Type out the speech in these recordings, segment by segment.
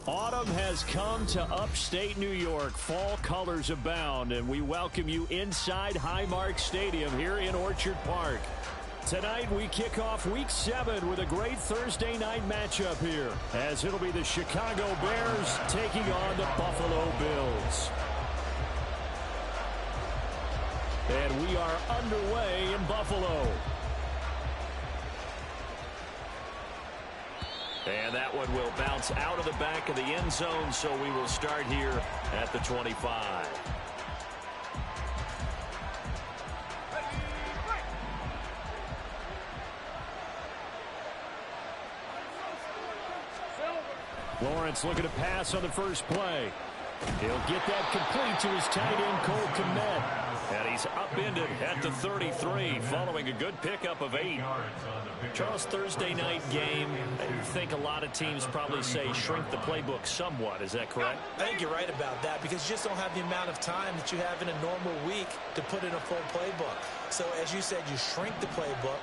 Autumn has come to upstate New York. Fall colors abound, and we welcome you inside Highmark Stadium here in Orchard Park. Tonight, we kick off Week 7 with a great Thursday night matchup here, as it'll be the Chicago Bears taking on the Buffalo Bills. And we are underway in Buffalo. And that one will bounce out of the back of the end zone, so we will start here at the 25. Lawrence looking to pass on the first play. He'll get that complete to his tight end, Cole Kmet. And he's upended at the 33 following a good pickup of 8. Charles, Thursday night game, I think a lot of teams probably say shrink the playbook somewhat. Is that correct? I think you're right about that because you just don't have the amount of time that you have in a normal week to put in a full playbook. So as you said, you shrink the playbook.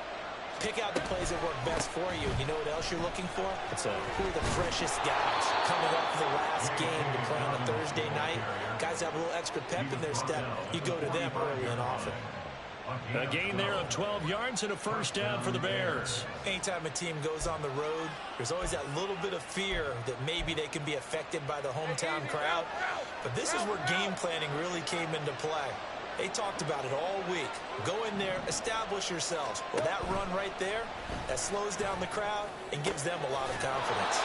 Pick out the plays that work best for you. You know what else you're looking for? Who are the freshest guys coming off the last game to play on a Thursday night? Guys have a little extra pep in their step. You go to them early and often. A gain there of 12 yards and a first down for the Bears. Anytime a team goes on the road, there's always that little bit of fear that maybe they can be affected by the hometown crowd. But this is where game planning really came into play. They talked about it all week. Go in there, establish yourselves. Well, that run right there, that slows down the crowd and gives them a lot of confidence.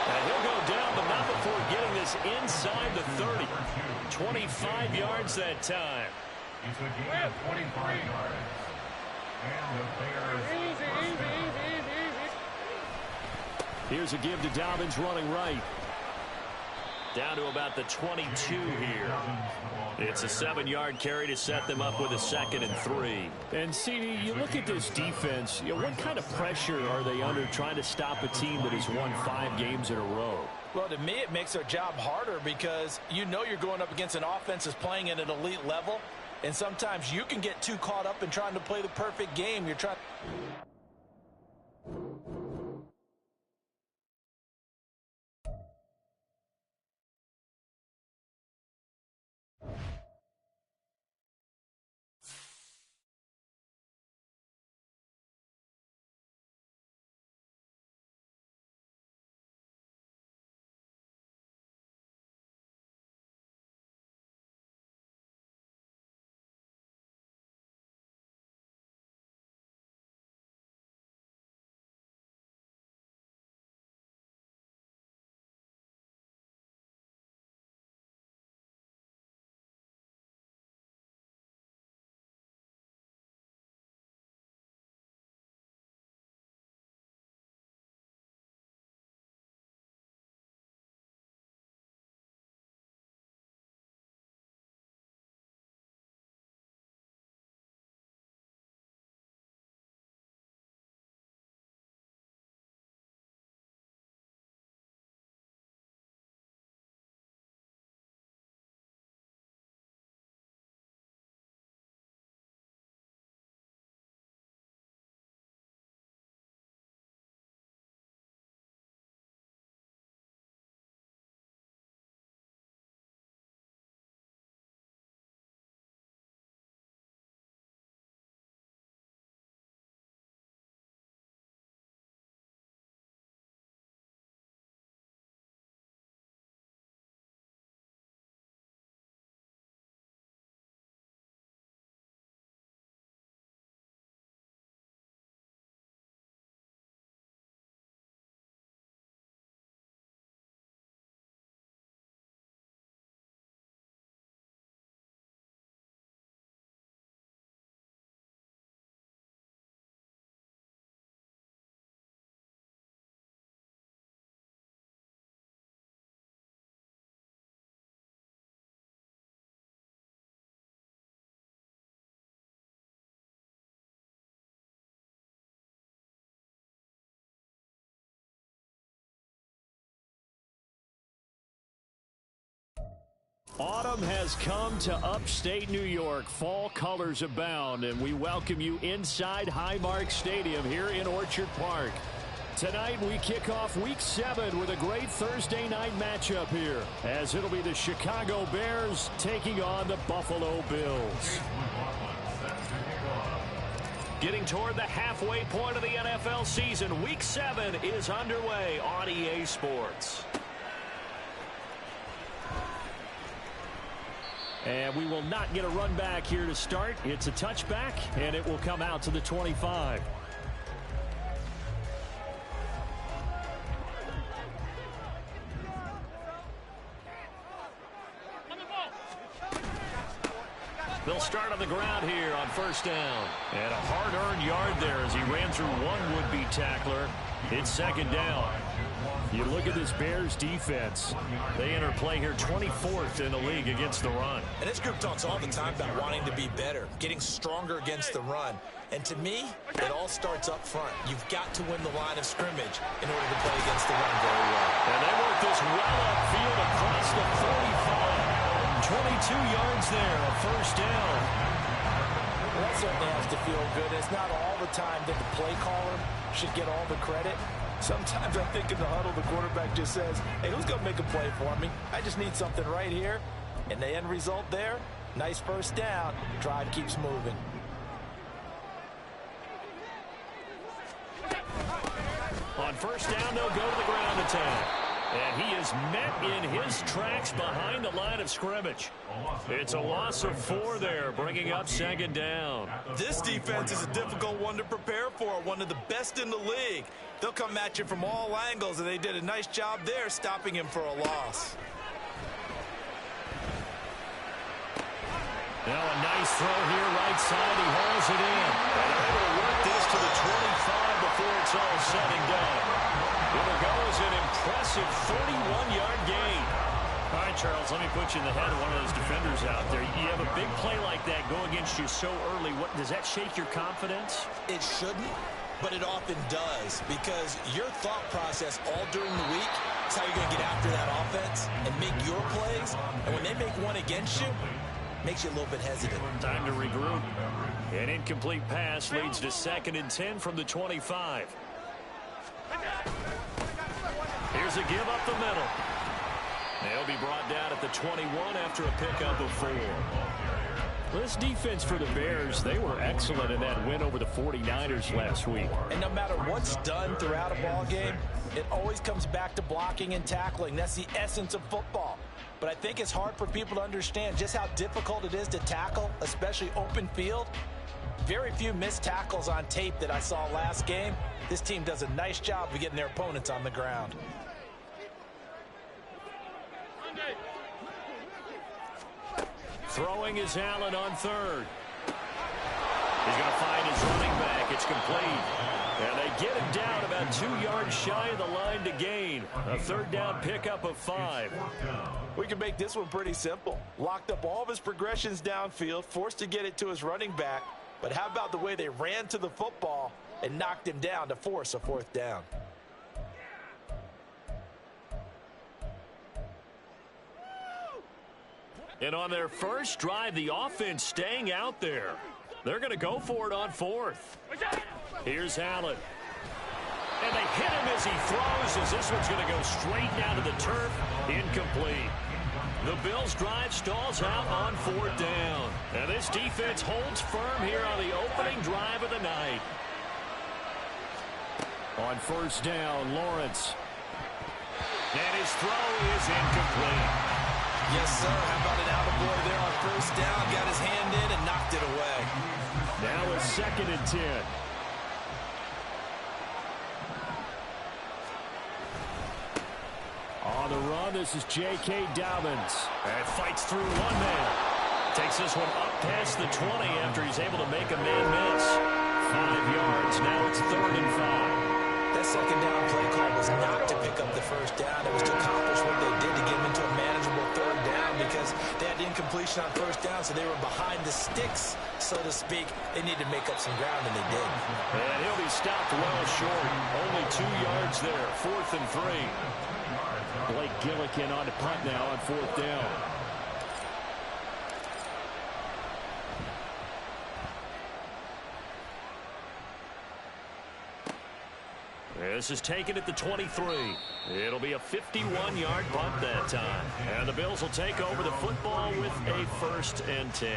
And he'll go down, but not before getting this inside the 30. 25 yards that time. It's a gain of 25 yards. And the Bears. Here's a give to Dobbins running right. Down to about the 22 here. It's a 7-yard carry to set them up with a 2nd and 3. And, CD, you look at this defense, what kind of pressure are they under trying to stop a team that has won 5 games in a row? Well, to me, it makes their job harder because you know you're going up against an offense that's playing at an elite level, and sometimes you can get too caught up in trying to play the perfect game. You're trying. Autumn has come to upstate New York. Fall colors abound, and we welcome you inside Highmark Stadium here in Orchard Park. Tonight we kick off Week 7 with a great Thursday night matchup here, as it'll be the Chicago Bears taking on the Buffalo Bills. Getting toward the halfway point of the NFL season, Week 7 is underway on EA Sports. And we will not get a run back here to start. It's a touchback, and it will come out to the 25. They'll start on the ground here on first down. And a hard-earned yard there as he ran through one would-be tackler. It's second down. You look at this Bears defense. They enter play here 24th in the league against the run. And this group talks all the time about wanting to be better, getting stronger against the run. And to me, it all starts up front. You've got to win the line of scrimmage in order to play against the run very well. And they work this well upfield across the 45. 22 yards there, a first down. Well, that certainly has to feel good. It's not all the time that the play caller should get all the credit. Sometimes I think in the huddle, the quarterback just says, hey, who's going to make a play for me? I just need something right here. And the end result there, nice first down. Drive keeps moving. On first down, they'll go to the ground attack. And he is met in his tracks behind the line of scrimmage. It's a loss of 4 there, bringing up second down. This defense is a difficult one to prepare for, one of the best in the league. They'll come at you from all angles, and they did a nice job there stopping him for a loss. Now a nice throw here, right side. He hauls it in. And they're able to work this to the 25 before it's all said and done. It'll go as an impressive 31-yard gain. All right, Charles, let me put you in the head of one of those defenders out there. You have a big play like that go against you so early. Does that shake your confidence? It shouldn't, but it often does, because your thought process all during the week is how you're going to get after that offense and make your plays. And when they make one against you, it makes you a little bit hesitant. Time to regroup. An incomplete pass leads to 2nd and 10 from the 25. Here's a give up the middle. They'll be brought down at the 21 after a pickup of 4. This defense for the Bears, they were excellent in that win over the 49ers last week. And no matter what's done throughout a ball game, it always comes back to blocking and tackling. That's the essence of football. But I think it's hard for people to understand just how difficult it is to tackle, especially open field. Very few missed tackles on tape that I saw last game. This team does a nice job of getting their opponents on the ground. Throwing is Allen on 3rd. He's going to find his running back. It's complete. And they get him down about 2 yards shy of the line to gain. A 3rd down pickup of 5. We can make this one pretty simple. Locked up all of his progressions downfield, forced to get it to his running back. But how about the way they ran to the football and knocked him down to force a 4th down? And on their first drive, the offense staying out there. They're going to go for it on 4th. Here's Allen. And they hit him as he throws, as this one's going to go straight down to the turf. Incomplete. The Bills' drive stalls out on 4th down. And this defense holds firm here on the opening drive of the night. On first down, Lawrence. And his throw is incomplete. Yes, sir. How about an attaboy there on first down? Got his hand in and knocked it away. Now it's 2nd and 10. On the run, this is J.K. Dobbins. And fights through one man. Takes this one up past the 20 after he's able to make a man miss. 5 yards. Now it's 3rd and 5. That second down play call was not to pick up the first down. It was to accomplish what they did to get him into a manageable 3rd down, because they had incompletion on first down, so they were behind the sticks, so to speak. They needed to make up some ground, and they did. And he'll be stopped well short. Only 2 yards there. 4th and 3. Blake Gillikin on the punt now on 4th down. This is taken at the 23. It'll be a 51-yard punt that time. And the Bills will take over the football with a 1st and 10.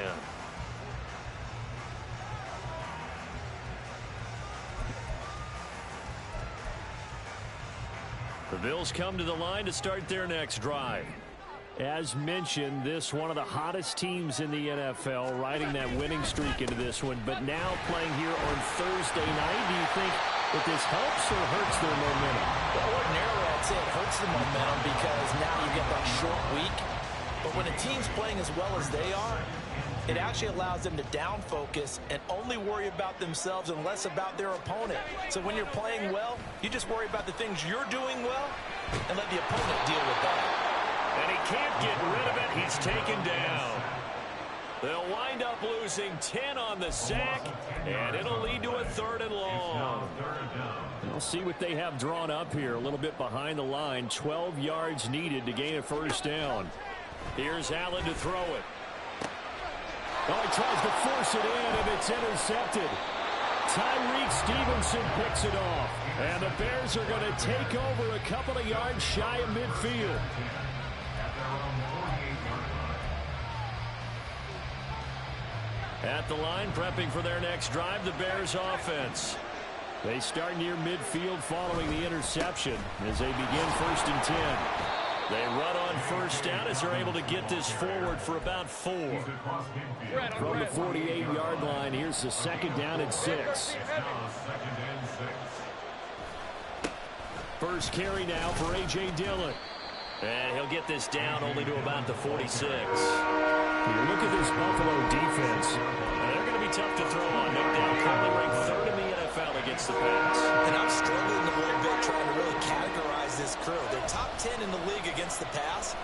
The Bills come to the line to start their next drive. As mentioned, this one of the hottest teams in the NFL, riding that winning streak into this one, but now playing here on Thursday night. Do you think that this helps or hurts their momentum? Well, ordinarily, I'd say it hurts the momentum because now you get that short week. But when a team's playing as well as they are, it actually allows them to down focus and only worry about themselves and less about their opponent. So when you're playing well, you just worry about the things you're doing well and let the opponent deal with that. And he can't get rid of it. He's taken down. They'll wind up losing 10 on the sack, and it'll lead to a 3rd and long. We'll see what they have drawn up here. A little bit behind the line. 12 yards needed to gain a 1st down. Here's Allen to throw it. Oh, he tries to force it in, and it's intercepted. Tyreek Stevenson picks it off. And the Bears are going to take over a couple of yards shy of midfield. At the line, prepping for their next drive, the Bears offense. They start near midfield following the interception as they begin 1st and 10. They run on 1st down as they're able to get this forward for about 4. From the 48-yard line, here's the 2nd down and 6. First carry now for A.J. Dillon. And he'll get this down only to about the 46. You look at this Buffalo defense. They're going to be tough to throw on. No doubt, currently ranked 3rd in the NFL against the pass. And I'm struggling a little bit trying to really categorize this crew. They're top 10 in the league against the pass,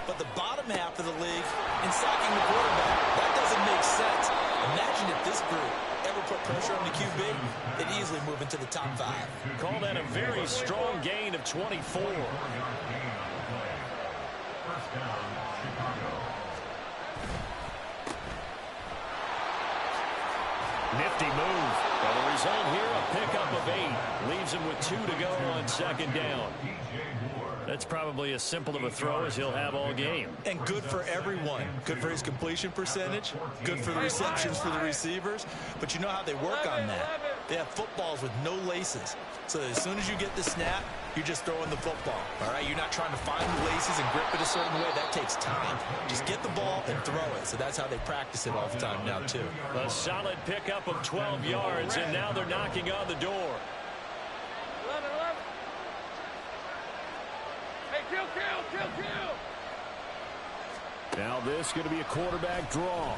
but the bottom half of the league in sacking the quarterback. That doesn't make sense. Imagine if this group ever put pressure on the QB, they'd easily move into the top 5. Call that a very strong gain of 24. Nifty move. And the result here, a pickup of 8. Leaves him with 2 to go on 2nd down. That's probably as simple of a throw as he'll have all game. And good for everyone. Good for his completion percentage. Good for the receptions for the receivers. But you know how they work on that. They have footballs with no laces. So as soon as you get the snap, you're just throwing the football. All right, you're not trying to find the laces and grip it a certain way. That takes time. Just get the ball and throw it. So that's how they practice it all the time now, too. A solid pickup of 12 yards, and now they're knocking on the door. 11. Hey, kill. Now this is going to be a quarterback draw.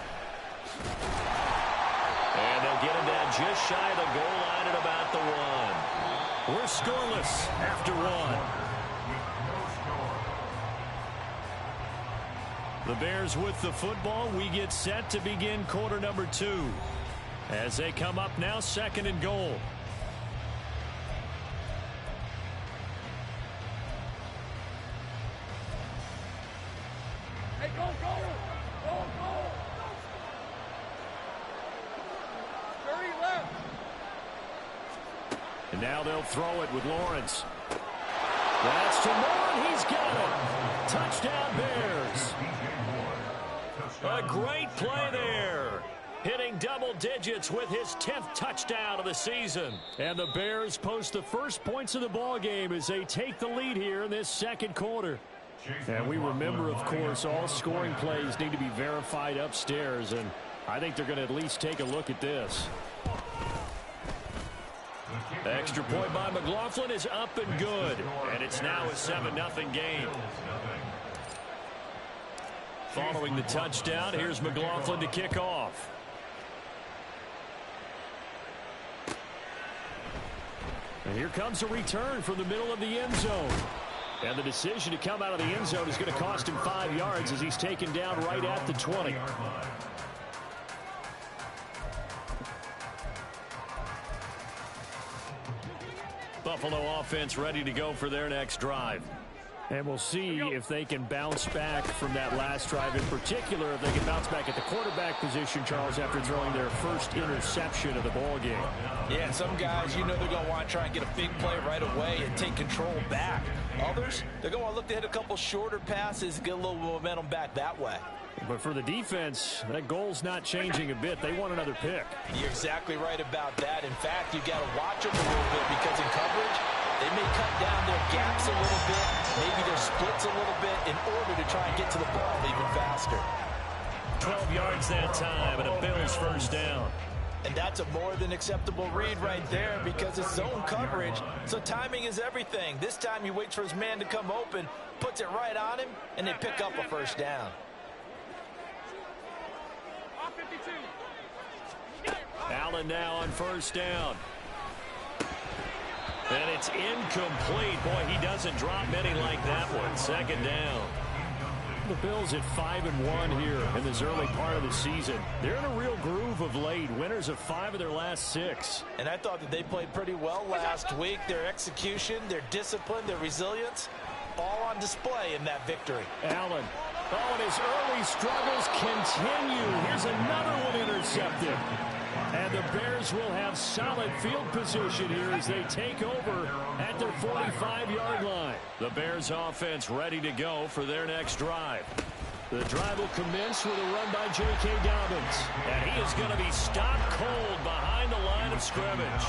And they'll get him down just shy of the goal line at about the 1. We're scoreless after 1. The Bears with the football. We get set to begin quarter number 2. As they come up now, 2nd and goal. Hey, go. 30 left. And now they'll throw it with Lawrence. That's to Moore. He's got it. Touchdown, Bears. A great play there. Hitting double digits with his 10th touchdown of the season. And the Bears post the first points of the ball game as they take the lead here in this 2nd quarter. And we remember, of course, all scoring plays need to be verified upstairs. And I think they're going to at least take a look at this. Extra point by McLaughlin is up and good. And it's now a 7-0 game. Following the touchdown, here's McLaughlin to kick off. And here comes a return from the middle of the end zone. And the decision to come out of the end zone is going to cost him 5 yards as he's taken down right at the 20. Buffalo offense ready to go for their next drive. And we'll see if they can bounce back from that last drive, in particular, if they can bounce back at the quarterback position, Charles, after throwing their first interception of the ball game. Yeah, and some guys, you know they're going to want to try and get a big play right away and take control back. Others, they're going to want to look to hit a couple shorter passes, get a little momentum back that way. But for the defense, that goal's not changing a bit. They want another pick. You're exactly right about that. In fact, you got to watch them a little bit because in coverage, they may cut down their gaps a little bit, maybe their splits a little bit in order to try and get to the ball even faster. 12 yards that time and a Bills first down. And that's a more than acceptable read right there because it's zone coverage, so timing is everything. This time he waits for his man to come open, puts it right on him, and they pick up a first down. Allen now on first down. And it's incomplete. Boy, he doesn't drop many like that one. Second down. The Bills at 5-1 here in this early part of the season. They're in a real groove of late. Winners of 5 of their last 6. And I thought that they played pretty well last week. Their execution, their discipline, their resilience, all on display in that victory. Allen. Oh, and his early struggles continue. Here's another one intercepted. And the Bears will have solid field position here as they take over at their 45-yard line. The Bears offense ready to go for their next drive. The drive will commence with a run by J.K. Dobbins. And he is going to be stopped cold behind the line of scrimmage.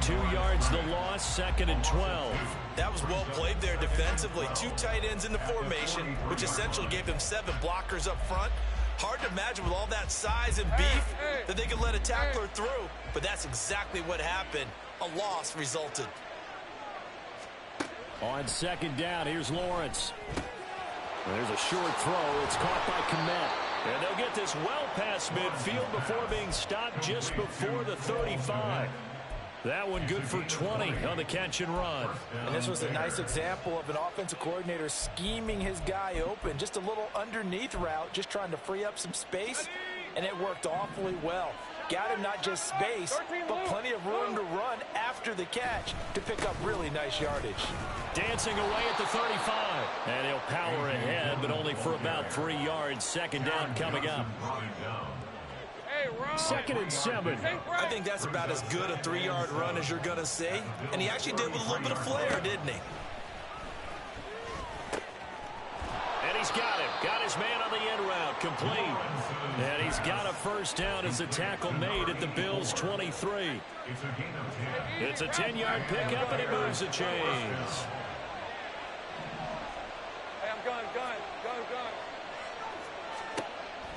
2 yards the loss, 2nd and 12. That was well played there defensively. 2 tight ends in the formation, which essentially gave them 7 blockers up front. Hard to imagine with all that size and beef that they could let a tackler through, but that's exactly what happened. A loss resulted. On 2nd down, here's Lawrence. There's a short throw. It's caught by Kmet. And they'll get this well past midfield before being stopped just before the 35. That one good for 20 on the catch and run. And this was a nice example of an offensive coordinator scheming his guy open. Just a little underneath route, just trying to free up some space, and it worked awfully well. Got him not just space, but plenty of room to run after the catch to pick up really nice yardage. Dancing away at the 35. And he'll power ahead, but only for about 3 yards. 2nd down coming up. 2nd and 7. I think that's about as good a 3-yard run as you're going to see. And he actually did with a little bit of flair, didn't he? And he's got him. Got his man on the end route. Complete. And he's got a first down as the tackle made at the Bills' 23. It's a 10-yard pickup, and it moves the chains. Hey, I'm gun.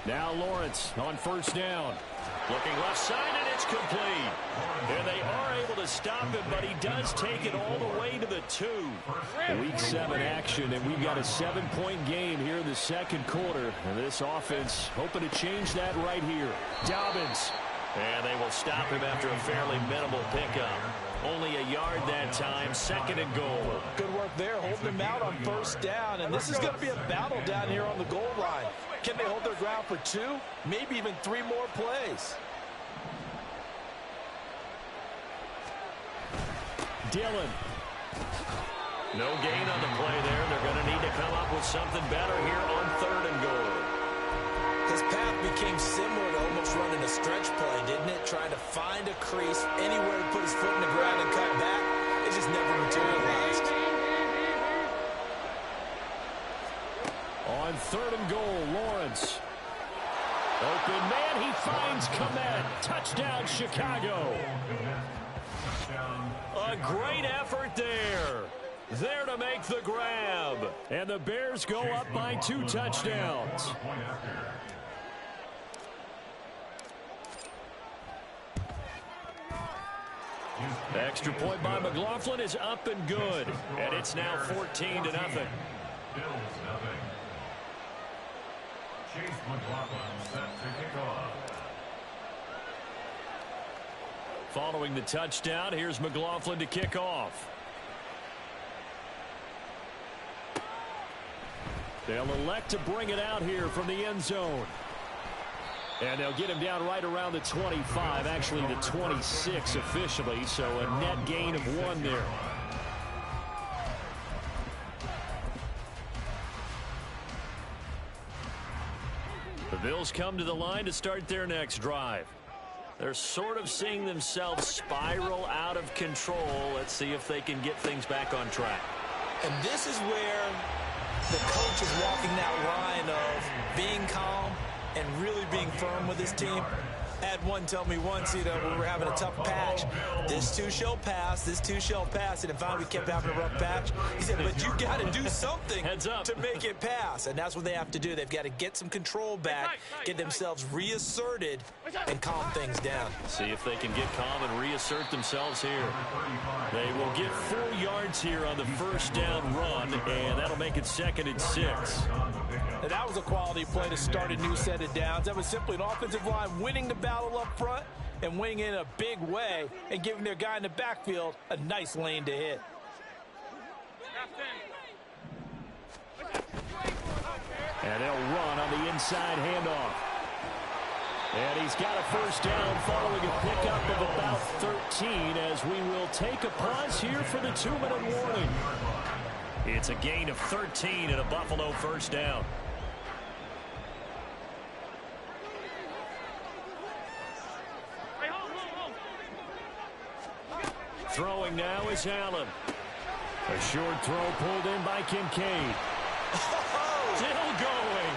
Now Lawrence on first down. Looking left side, and it's complete. And they are able to stop him, but he does take it all the way to the 2. Week 7 action, and we've got a 7-point game here in the 2nd quarter. And this offense hoping to change that right here. Dobbins. And they will stop him after a fairly minimal pickup. Only a yard that time, 2nd and goal. Good work there, holding him out on first down. And this is going to be a battle down here on the goal line. Can they hold their ground for 2, maybe even 3 more plays? Dillon. No gain on the play there. They're going to need to come up with something better here on 3rd and goal. His path became similar to almost running a stretch play, didn't it? Trying to find a crease, anywhere to put his foot in the ground and cut back. It just never materialized. On 3rd and goal, Lawrence. Open man, he finds Kmet. Touchdown, Chicago. A great effort there. There to make the grab. And the Bears go up by 2 touchdowns. The extra point by McLaughlin is up and good. And it's now 14-0. Bills nothing. Chase McLaughlin set to kick off. Following the touchdown, here's McLaughlin to kick off. They'll elect to bring it out here from the end zone. And they'll get him down right around the 25, actually the 26 officially, so a net gain of 1 there. Bills come to the line to start their next drive. They're sort of seeing themselves spiral out of control. Let's see if they can get things back on track. And this is where the coach is walking that line of being calm and really being firm with his team. I had one tell me once, we were having a tough patch. This too shall pass, this too shall pass. And finally we kept having a rough patch. He said, but you got to do something to make it pass. And that's what they have to do. They've got to get some control back, get themselves reasserted, and calm things down. See if they can get calm and reassert themselves here. They will get 4 yards here on the first down run, and that'll make it 2nd and 6. And that was a quality play to start a new set of downs. That was simply an offensive line winning the battle up front and winning in a big way and giving their guy in the backfield a nice lane to hit. And they'll run on the inside handoff. And he's got a first down following a pickup of about 13 as we will take a pause here for the 2-minute warning. It's a gain of 13 and a Buffalo first down. Throwing now is Allen. A short throw pulled in by Kincaid. Still going.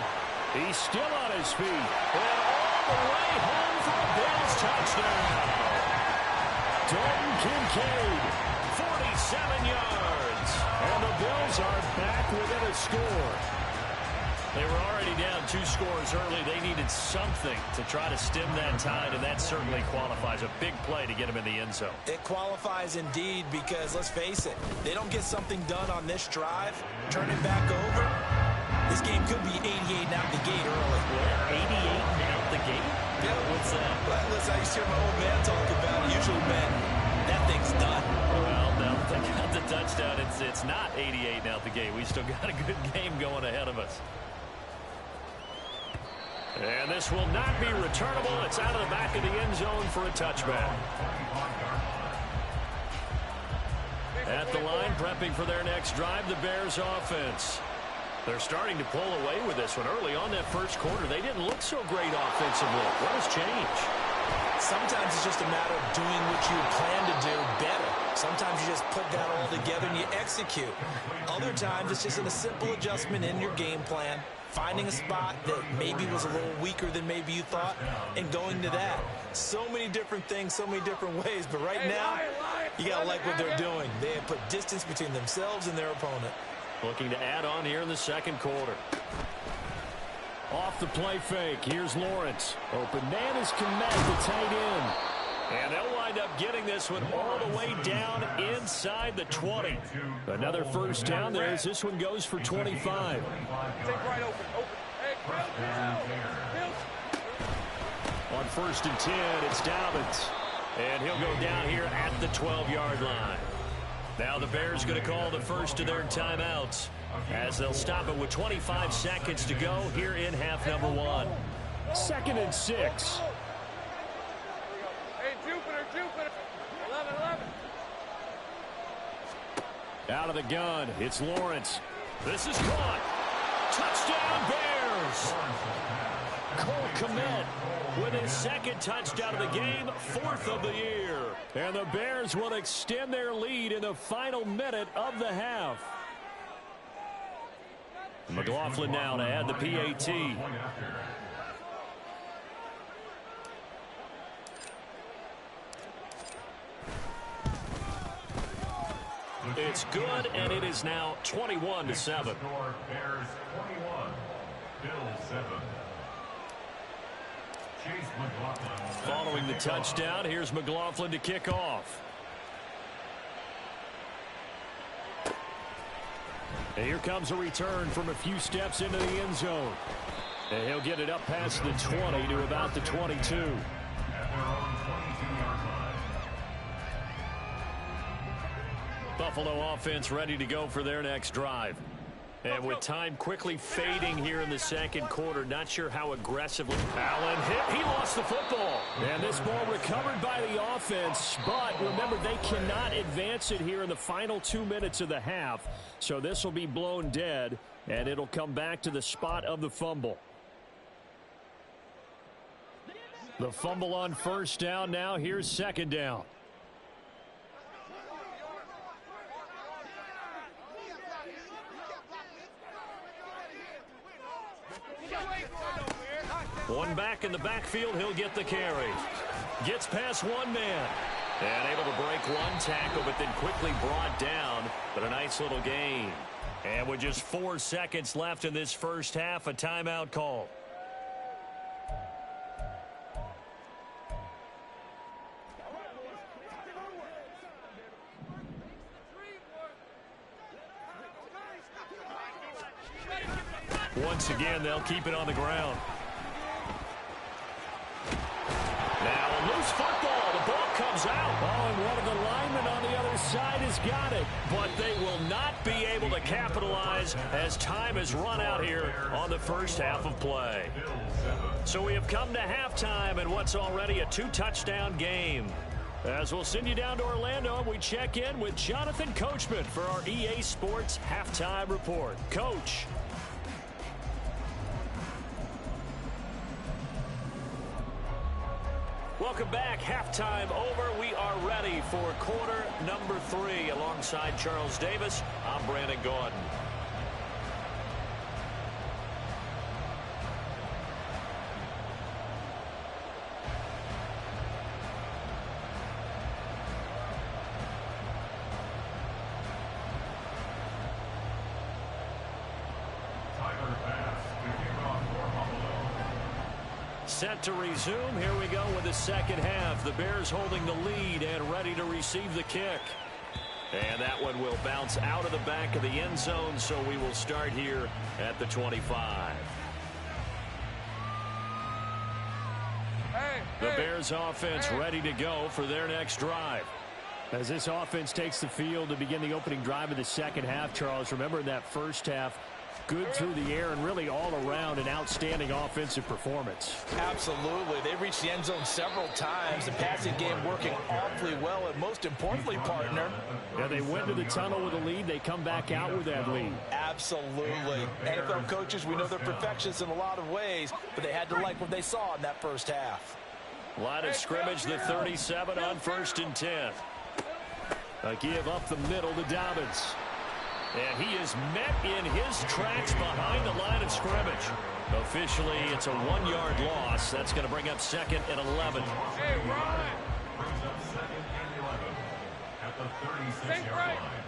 He's still on his feet. And all the way home for a Bills touchdown. Dalton Kincaid, 47 yards. And the Bills are back within a score. They were already down 2 scores early. They needed something to try to stem that tide, and that certainly qualifies. A big play to get them in the end zone. It qualifies indeed because, let's face it, they don't get something done on this drive, turn it back over, this game could be 88 out the gate early. What, 88 out the gate? Yeah. What's that? Well, listen, I used to hear my old man talk about it. Usually, man, that thing's done. Well, now they got the touchdown. It's not 88 out the gate. We still got a good game going ahead of us. And this will not be returnable. It's out of the back of the end zone for a touchback. At the line, prepping for their next drive, the Bears offense. They're starting to pull away with this one. Early on that first quarter, they didn't look so great offensively. What has changed? Sometimes it's just a matter of doing what you plan to do better. Sometimes you just put that all together and you execute. Other times it's just a simple adjustment in your game plan, finding a spot that maybe was a little weaker than maybe you thought, and going to that. So many different things, so many different ways. But right now, you got to like what they're doing. They have put distance between themselves and their opponent. Looking to add on here in the second quarter. Off the play fake. Here's Lawrence. Open man is Komet, the tight end. And they'll wind up getting this one all the way down inside the 20. Another first down there as this one goes for 25. Take right open. Hey, On 1st and 10, it's Dobbins. And he'll go down here at the 12-yard line. Now the Bears going to call the first of their timeouts as they'll stop it with 25 seconds to go here in half number 1. 2nd and 6. Hey, Jupiter. 11. Out of the gun, it's Lawrence. This is caught. Touchdown Bears! Cole Kmet with his 2nd touchdown of the game, 4th of the year. And the Bears will extend their lead in the final minute of the half. McLaughlin now to add the PAT. It's good, and it is now 21-7. Bears 21, Bills 7. Following the touchdown, here's McLaughlin to kick off. And here comes a return from a few steps into the end zone. And he'll get it up past the 20 to about the 22. Buffalo offense ready to go for their next drive. And with time quickly fading here in the second quarter, not sure how aggressively Allen hit. He lost the football. And this ball recovered by the offense. But remember, they cannot advance it here in the final 2 minutes of the half. So this will be blown dead, and it'll come back to the spot of the fumble. The fumble on first down. Now here's second down. One back in the backfield. He'll get the carry. Gets past one man. And able to break one tackle, but then quickly brought down. But a nice little gain. And with just 4 seconds left in this first half, a timeout call. Once again, they'll keep it on the ground. Now a loose football. The ball comes out. Oh, and one of the linemen on the other side has got it. But they will not be able to capitalize as time has run out here on the first half of play. So we have come to halftime in what's already a 2-touchdown game. As we'll send you down to Orlando, we check in with Jonathan Coachman for our EA Sports Halftime Report. Coach. Welcome back. Halftime over. We are ready for quarter number 3. Alongside Charles Davis, I'm Brandon Gordon. Set to resume. Here we go with the second half. The Bears holding the lead and ready to receive the kick. And that one will bounce out of the back of the end zone, so we will start here at the 25. The Bears offense ready to go for their next drive. As this offense takes the field to begin the opening drive of the second half, Charles, remember in that first half, good through the air and really all around an outstanding offensive performance. Absolutely. They reached the end zone several times. The passing game working awfully well. And most importantly, partner. Yeah, they went to the tunnel with a lead. They come back out with that lead. Absolutely. NFL coaches, we know they're perfectionists in a lot of ways, but they had to like what they saw in that first half. Line of scrimmage, the 37 on 1st and 10. A give up the middle to Dobbins. And he is met in his tracks behind the line of scrimmage. Officially, it's a 1-yard loss. That's going to bring up 2nd and 11. Hey, Ron! Brings up 2nd and 11 at the 36-yard line.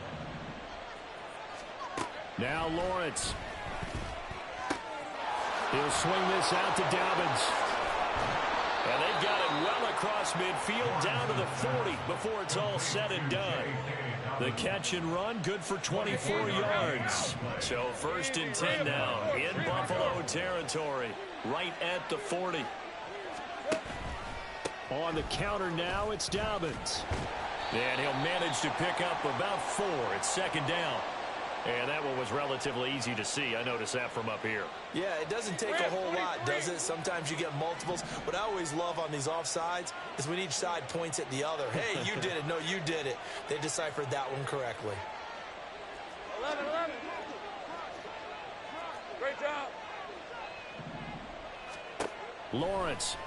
Now Lawrence. He'll swing this out to Dobbins. And they've got it well across midfield down to the 40 before it's all said and done. The catch and run, good for 24 yards. So 1st and 10 now in Buffalo territory, right at the 40. On the counter now, it's Dobbins. And he'll manage to pick up about 4. It's 2nd down. And that one was relatively easy to see. I noticed that from up here. Yeah, it doesn't take a whole lot, does it? Sometimes you get multiples. What I always love on these offsides is when each side points at the other. Hey, you did it. No, you did it. They deciphered that one correctly. 11-11. Great job. Lawrence.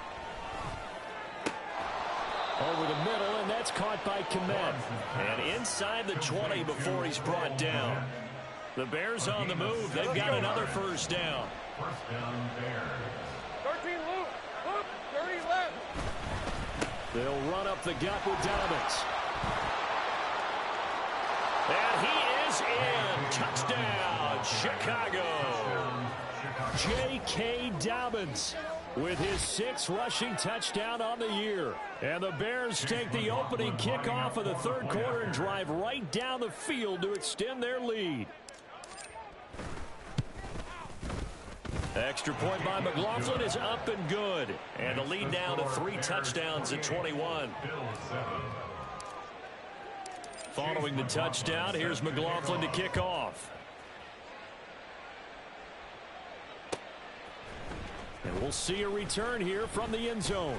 Over the middle, and that's caught by Kmet. And inside the 20 before he's brought down. The Bears on the move. They've got another 1st down. 1st down, Bears. 13 loop. Loop. 30 left. They'll run up the gut with Dobbins. And he is in. Touchdown, Chicago. J.K. Dobbins with his 6th rushing touchdown on the year. And the Bears take the opening kickoff of the 3rd quarter and drive right down the field to extend their lead. Extra point by McLaughlin is up and good. And the lead now to 3 touchdowns at 21. Following the touchdown, here's McLaughlin to kick off. And we'll see a return here from the end zone.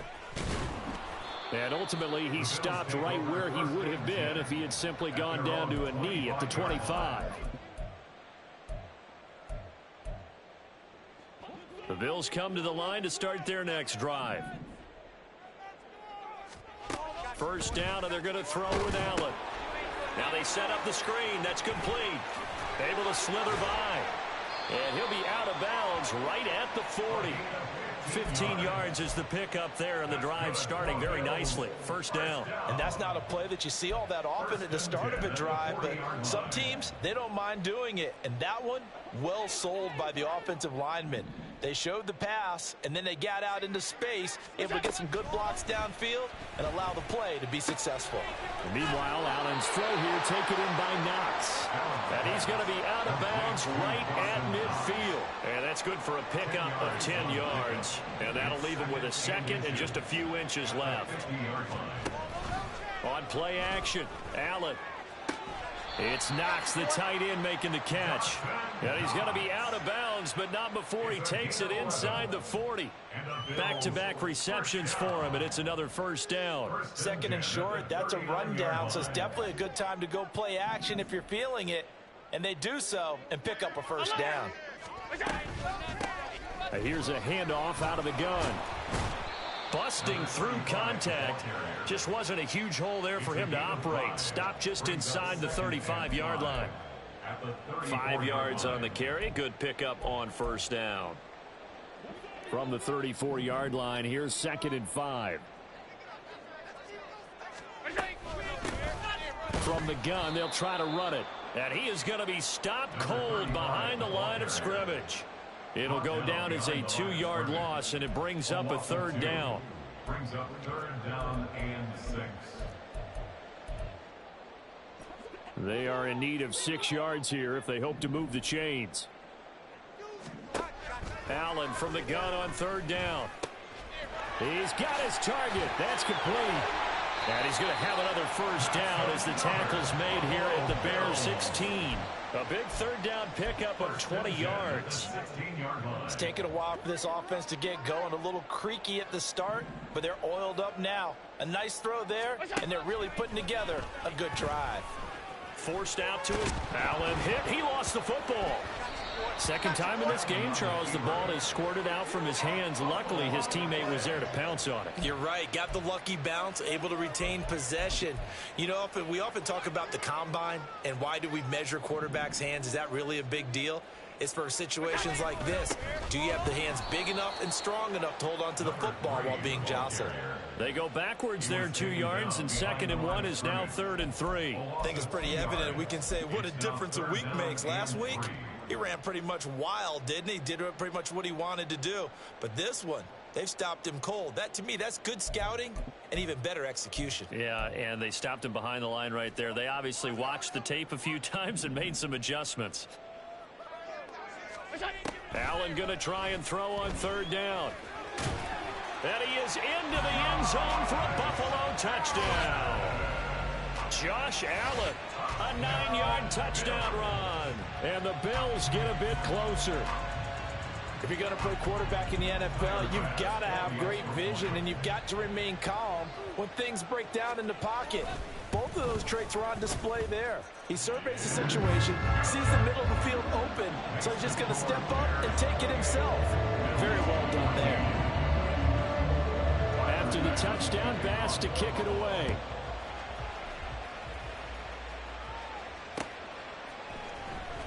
And ultimately, he stopped right where he would have been if he had simply gone down to a knee at the 25. The Bills come to the line to start their next drive. First down, and they're going to throw with Allen. Now they set up the screen. That's complete. Able to slither by. And he'll be out of bounds right at the 40. 15 yards is the pickup there, and the drive starting very nicely. First down. And that's not a play that you see all that often at the start of a drive, but some teams, they don't mind doing it. And that one, well sold by the offensive lineman. They showed the pass, and then they got out into space, able to get some good blocks downfield and allow the play to be successful. And meanwhile, Allen's throw here taken in by Knox. And he's going to be out of bounds right at midfield. And that's good for a pickup of 10 yards. And that'll leave him with a second and just a few inches left. On play action, Allen. It's Knox, the tight end, making the catch. And he's going to be out of bounds, but not before he takes it inside the 40. Back-to-back receptions for him, and it's another first down. Second and short, that's a rundown, so it's definitely a good time to go play action if you're feeling it. And they do so and pick up a first down. Here's a handoff out of the gun. Busting through contact. Just wasn't a huge hole there for him to operate. Stopped just inside the 35-yard line. 5 yards on the carry. Good pickup on first down. From the 34-yard line, here's 2nd and 5. From the gun, they'll try to run it. And he is going to be stopped cold behind the line of scrimmage. It'll go down as a 2-yard loss, and it brings up a third down. Brings up 3rd down and 6. They are in need of 6 yards here if they hope to move the chains. Allen from the gun on 3rd down. He's got his target. That's complete. And he's going to have another first down as the tackle's made here at the Bears 16. A big 3rd down pickup of 20 yards. It's taken a while for this offense to get going. A little creaky at the start, but they're oiled up now. A nice throw there, and they're really putting together a good drive. Forced out to it. Allen hit. He lost the football. Second time in this game, Charles, the ball is squirted out from his hands. Luckily, his teammate was there to pounce on it. You're right. Got the lucky bounce, able to retain possession. You know, we often talk about the combine and why do we measure quarterbacks' hands. Is that really a big deal? It's for situations like this. Do you have the hands big enough and strong enough to hold on to the football while being jostled? They go backwards there 2 yards, and 2nd and 1 is now 3rd and 3. I think it's pretty evident. We can say what a difference a week makes. Last week, he ran pretty much wild, didn't he? Did pretty much what he wanted to do. But this one, they've stopped him cold. That, to me, that's good scouting and even better execution. Yeah, and they stopped him behind the line right there. They obviously watched the tape a few times and made some adjustments. Allen going to try and throw on 3rd down. And he is into the end zone for a Buffalo touchdown. Josh Allen, a 9-yard touchdown run. And the Bills get a bit closer. If you're going to play quarterback in the NFL, you've got to have great vision, and you've got to remain calm when things break down in the pocket. Both of those traits were on display there. He surveys the situation, sees the middle of the field open, so he's just going to step up and take it himself. Very well done there. After the touchdown, Bass to kick it away.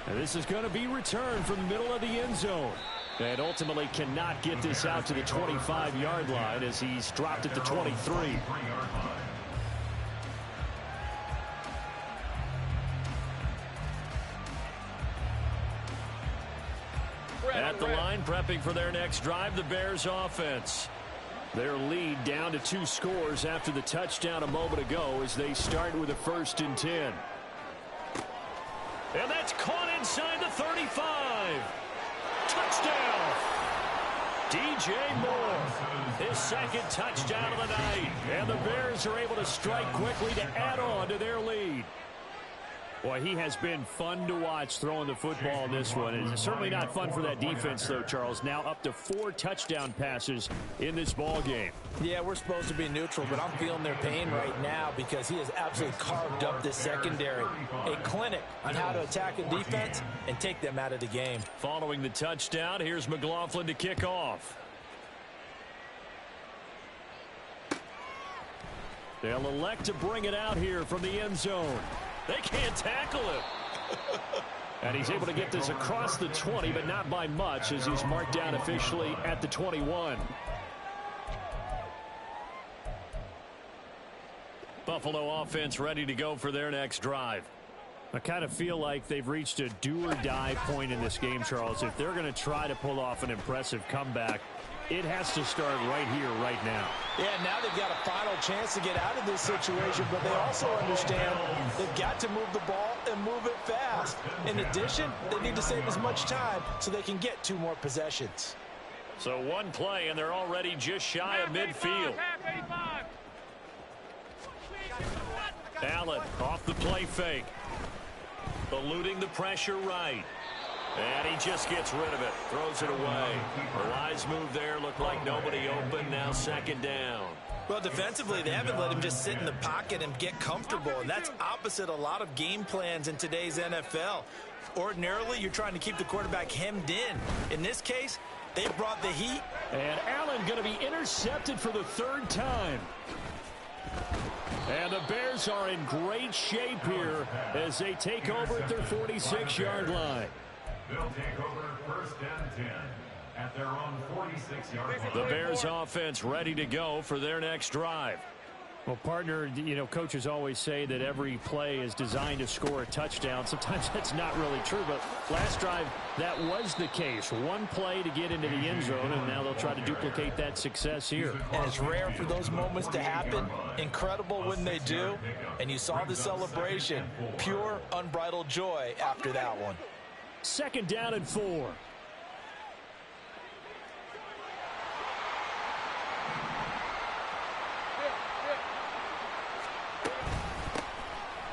And this is going to be returned from the middle of the end zone. And ultimately cannot get this out to the 25-yard line as he's dropped at the 23. At the line, prepping for their next drive, the Bears offense. Their lead down to 2 scores after the touchdown a moment ago as they start with a 1st and 10. And that's caught inside the 35. Touchdown. DJ Moore, his 2nd touchdown of the night. And the Bears are able to strike quickly to add on to their lead. Boy, he has been fun to watch throwing the football in this one. It's certainly not fun for that defense, though, Charles. Now up to 4 touchdown passes in this ball game. Yeah, we're supposed to be neutral, but I'm feeling their pain right now because he has absolutely carved up this secondary. A clinic on how to attack a defense and take them out of the game. Following the touchdown, here's McLaughlin to kick off. They'll elect to bring it out here from the end zone. They can't tackle him. And he's able to get this across the 20, but not by much, as he's marked down officially at the 21. Buffalo offense ready to go for their next drive. I kind of feel like they've reached a do-or-die point in this game, Charles. If they're going to try to pull off an impressive comeback, it has to start right here, right now. Yeah, now they've got a final chance to get out of this situation, but they also understand they've got to move the ball and move it fast. In addition, they need to save as much time so they can get 2 more possessions. So one play, and they're already just shy of midfield. Allen off the play fake. Eluding the pressure right. And he just gets rid of it. Throws it away. A wise move there. Looked like nobody open. Now 2nd down. Well, defensively, they haven't let him just sit in the pocket and get comfortable. And that's opposite a lot of game plans in today's NFL. Ordinarily, you're trying to keep the quarterback hemmed in. In this case, they brought the heat. And Allen going to be intercepted for the 3rd time. And the Bears are in great shape here as they take over at their 46-yard line. They'll take over 1st and 10 at their own 46-yard line. The Bears offense ready to go for their next drive. Well, partner, you know, coaches always say that every play is designed to score a touchdown. Sometimes that's not really true, but last drive, that was the case. One play to get into the end zone, and now they'll try to duplicate that success here. And it's rare for those moments to happen. Incredible when they do. And you saw the celebration. Pure, unbridled joy after that one. 2nd down and 4.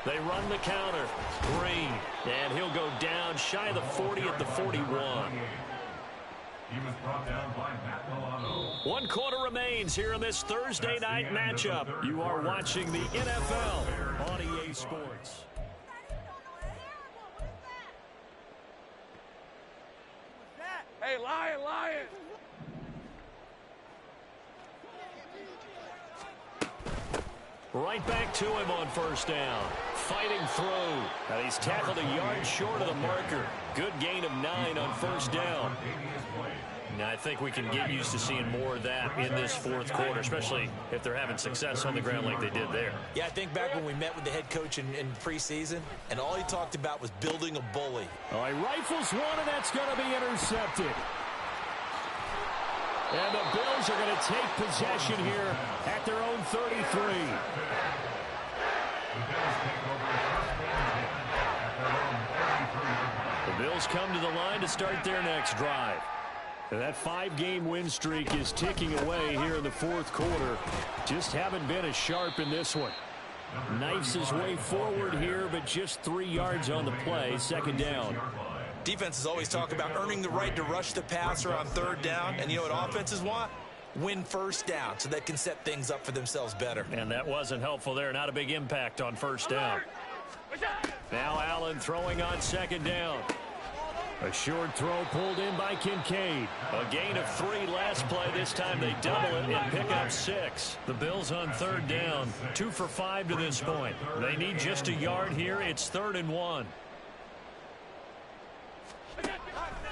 They run the counter. Green. And he'll go down shy of the 40 at the 41. He was brought down by Matt Milano. 1 quarter remains here in this Thursday night matchup. You are watching the NFL on EA Sports. Hey, Lion! Right back to him on 1st down. Fighting through. And he's tackled a yard short of the marker. Good gain of 9 on 1st down. Now, I think we can get used to seeing more of that in this 4th quarter, especially if they're having success on the ground like they did there. Yeah, I think back when we met with the head coach in preseason, and all he talked about was building a bully. All right, rifles one, and that's going to be intercepted. And the Bills are going to take possession here at their own 33. The Bills come to the line to start their next drive. And that 5-game win streak is ticking away here in the 4th quarter. Just haven't been as sharp in this one. Knifes his way forward here, but just 3 yards on the play. 2nd down. Defenses always talk about earning the right to rush the passer on 3rd down. And you know what offenses want? Win 1st down so they can set things up for themselves better. And that wasn't helpful there. Not a big impact on 1st down. Now Allen throwing on 2nd down. A short throw pulled in by Kincaid. A gain of 3 last play. This time they double it and pick up 6. The Bills on 3rd down. 2 for 5 to this point. They need just a yard here. It's 3rd and 1.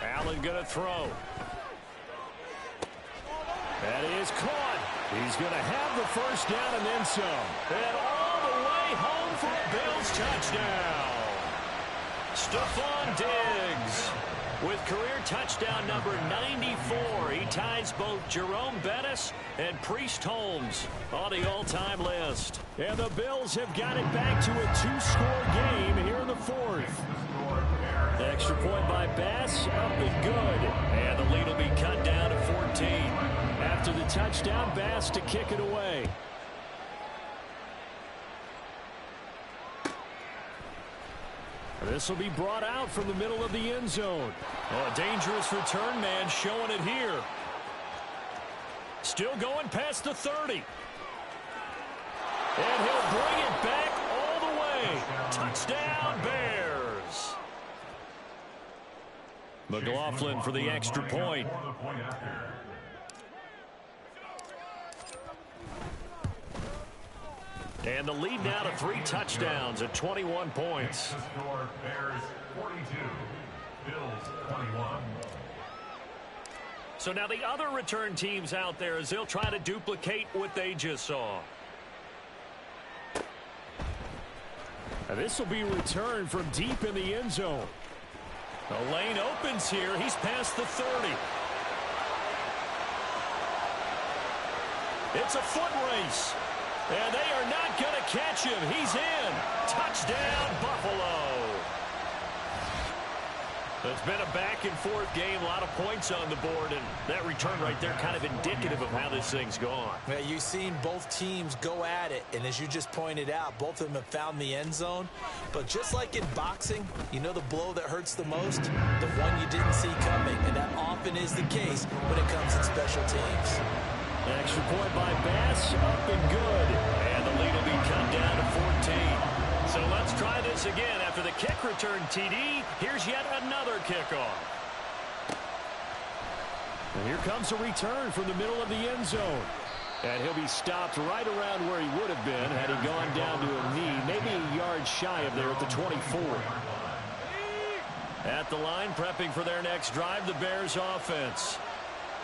Allen going to throw. That is caught. He's going to have the 1st down and then some. And all the way home for a Bills touchdown. Stephon Diggs with career touchdown number 94. He ties both Jerome Bettis and Priest Holmes on the all-time list. And the Bills have got it back to a 2-score game here in the 4th. The extra point by Bass, up and good. And the lead will be cut down to 14. After the touchdown, Bass to kick it away. This will be brought out from the middle of the end zone. Oh, a dangerous return man showing it here. Still going past the 30. And he'll bring it back all the way. Touchdown, Bears. McLaughlin for the extra point. And the lead now to 3 touchdowns at 21 points. The score, Bears 42, Bills 21. So now the other return teams out there as they'll try to duplicate what they just saw. And this will be returned from deep in the end zone. The lane opens here. He's past the 30. It's a foot race. And they are not going to catch him. He's in. Touchdown, Buffalo. It's been a back-and-forth game, a lot of points on the board, and that return right there kind of indicative of how this thing's gone. Yeah, you've seen both teams go at it, and as you just pointed out, both of them have found the end zone. But just like in boxing, you know the blow that hurts the most? The one you didn't see coming, and that often is the case when it comes in special teams. Extra point by Bass, up and good. And the lead will be cut down to 14. So let's try this again. After the kick return TD, here's yet another kickoff. And here comes a return from the middle of the end zone. And he'll be stopped right around where he would have been had he gone down to a knee, maybe a yard shy of there at the 24. At the line, prepping for their next drive, the Bears offense.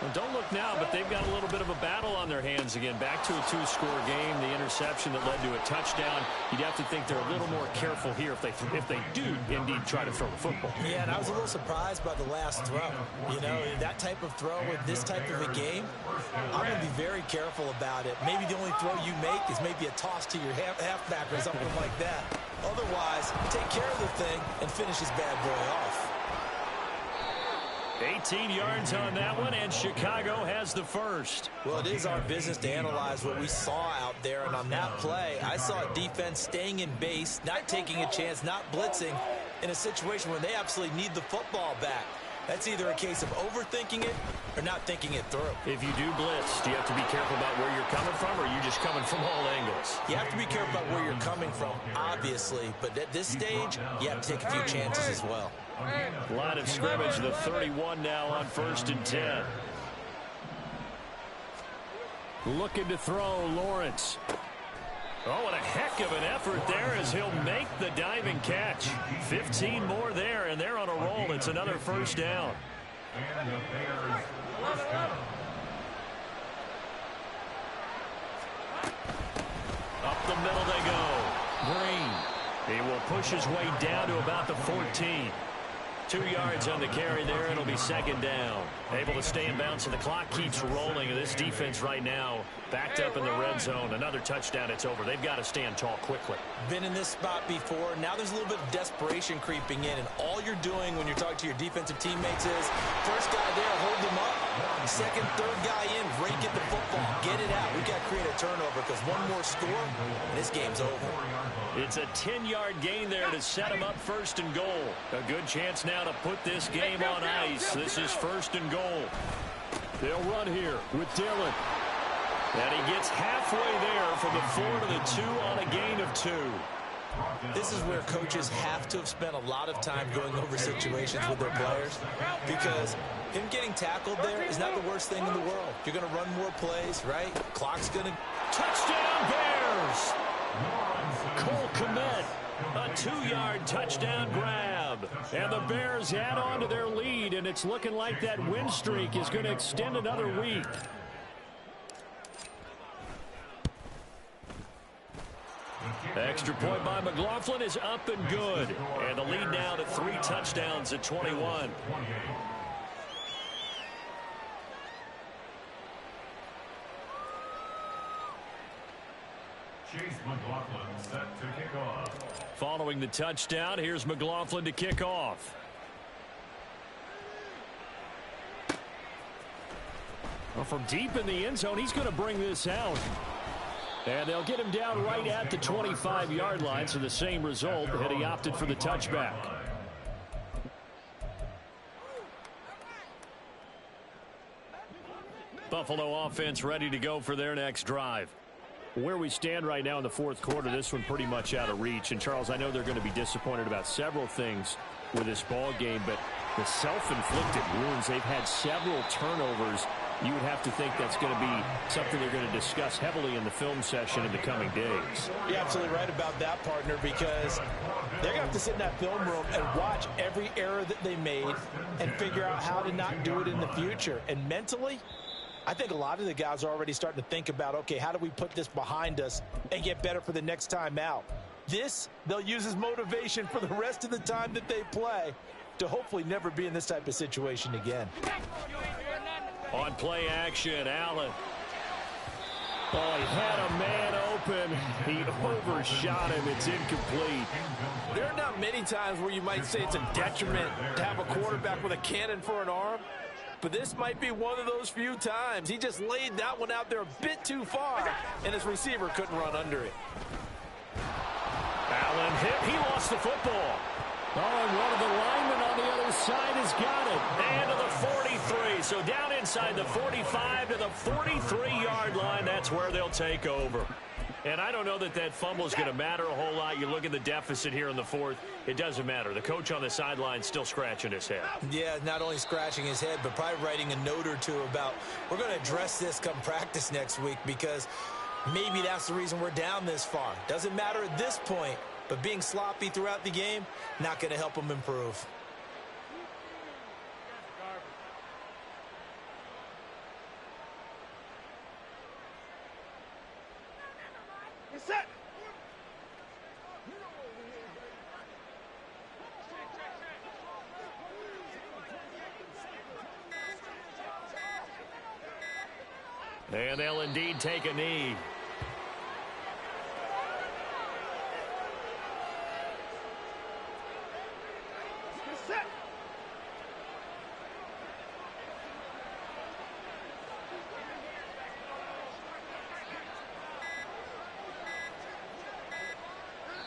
Well, don't look now, but they've got a little bit of a battle on their hands again. Back to a 2-score game. The interception that led to a touchdown. You'd have to think they're a little more careful here if they do indeed try to throw the football. Yeah, and I was a little surprised by the last throw. You know, that type of throw with this type of a game, I'm going to be very careful about it. Maybe the only throw you make is maybe a toss to your halfback or something like that. Otherwise, take care of the thing and finish this bad boy off. 18 yards on that one, and Chicago has the first. Well, it is our business to analyze what we saw out there, and on that play, I saw a defense staying in base, not taking a chance, not blitzing, in a situation where they absolutely need the football back. That's either a case of overthinking it or not thinking it through. If you do blitz, do you have to be careful about where you're coming from, or are you just coming from all angles? You have to be careful about where you're coming from, obviously, but at this stage, you have to take a few chances as well. Line of scrimmage, the 31 now on 1st and 10. Looking to throw, Lawrence. Oh, what a heck of an effort there as he'll make the diving catch. 15 more there, and they're on a roll. It's another first down. And the Bears first down. Up the middle they go. Green. He will push his way down to about the 14. 2 yards on the carry there. It'll be 2nd down. Able to stay in bounds, and the clock keeps rolling. This defense right now backed up in the red zone. Another touchdown, it's over. They've got to stand tall quickly. Been in this spot before. Now there's a little bit of desperation creeping in, and all you're doing when you're talking to your defensive teammates is first guy there, hold them up. Second, third guy in, rake at the football. Get it out. We've got to create a turnover because one more score, and this game's over. It's a 10-yard gain there to set him up 1st and goal. A good chance now to put this game on ice. This is 1st and goal. They'll run here with Dillon. And he gets halfway there from the 4 to the 2 on a gain of 2. This is where coaches have to have spent a lot of time going over situations with their players, because him getting tackled there is not the worst thing in the world. You're going to run more plays, right? Clock's going to... Touchdown, Bears! Cole Kmet, a 2-yard touchdown grab. And the Bears add on to their lead, and it's looking like that win streak is going to extend another week. Extra point by McLaughlin is up and good. And the lead now to 3 touchdowns at 21. Chase McLaughlin set to kick off. Following the touchdown, here's McLaughlin to kick off. Well, from deep in the end zone, he's going to bring this out. And they'll get him down right at the 25-yard line, so the same result, and he opted for the touchback. Buffalo offense ready to go for their next drive. Where we stand right now in the 4th quarter, this one pretty much out of reach. And, Charles, I know they're going to be disappointed about several things with this ball game, but the self-inflicted wounds, they've had several turnovers You would have to think that's going to be something they're going to discuss heavily in the film session in the coming days. You're absolutely right about that, partner, because they're going to have to sit in that film room and watch every error that they made and figure out how to not do it in the future. And mentally, I think a lot of the guys are already starting to think about, okay, how do we put this behind us and get better for the next time out? This, they'll use as motivation for the rest of the time that they play to hopefully never be in this type of situation again. On play action, Allen. Oh, he had a man open. He overshot him. It's incomplete. There are not many times where you might say it's a detriment to have a quarterback with a cannon for an arm, but this might be one of those few times. He just laid that one out there a bit too far, and his receiver couldn't run under it. Allen hit. He lost the football. Oh, and one of the linemen on the other side has got it. And to the 43. So down inside the 45 to the 43-yard line. That's where they'll take over. And I don't know that that fumble is going to matter a whole lot. You look at the deficit here in the fourth. It doesn't matter. The coach on the sideline still scratching his head. Yeah, not only scratching his head, but probably writing a note or two about, we're going to address this come practice next week, because maybe that's the reason we're down this far. Doesn't matter at this point. But being sloppy throughout the game, not going to help them improve. Get set. And they'll indeed take a knee.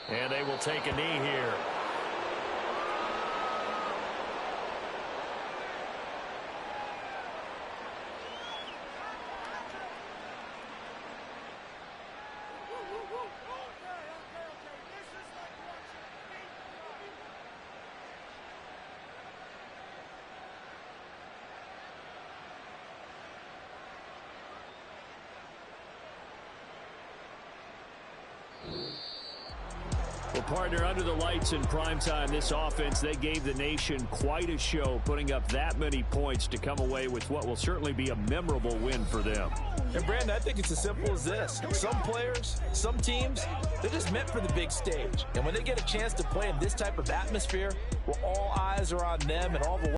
And they will take a knee here. Well, partner, under the lights in primetime, this offense, they gave the nation quite a show, putting up that many points to come away with what will certainly be a memorable win for them. And, Brandon, I think it's as simple as this. Some players, some teams, they're just meant for the big stage. And when they get a chance to play in this type of atmosphere, where all eyes are on them and all the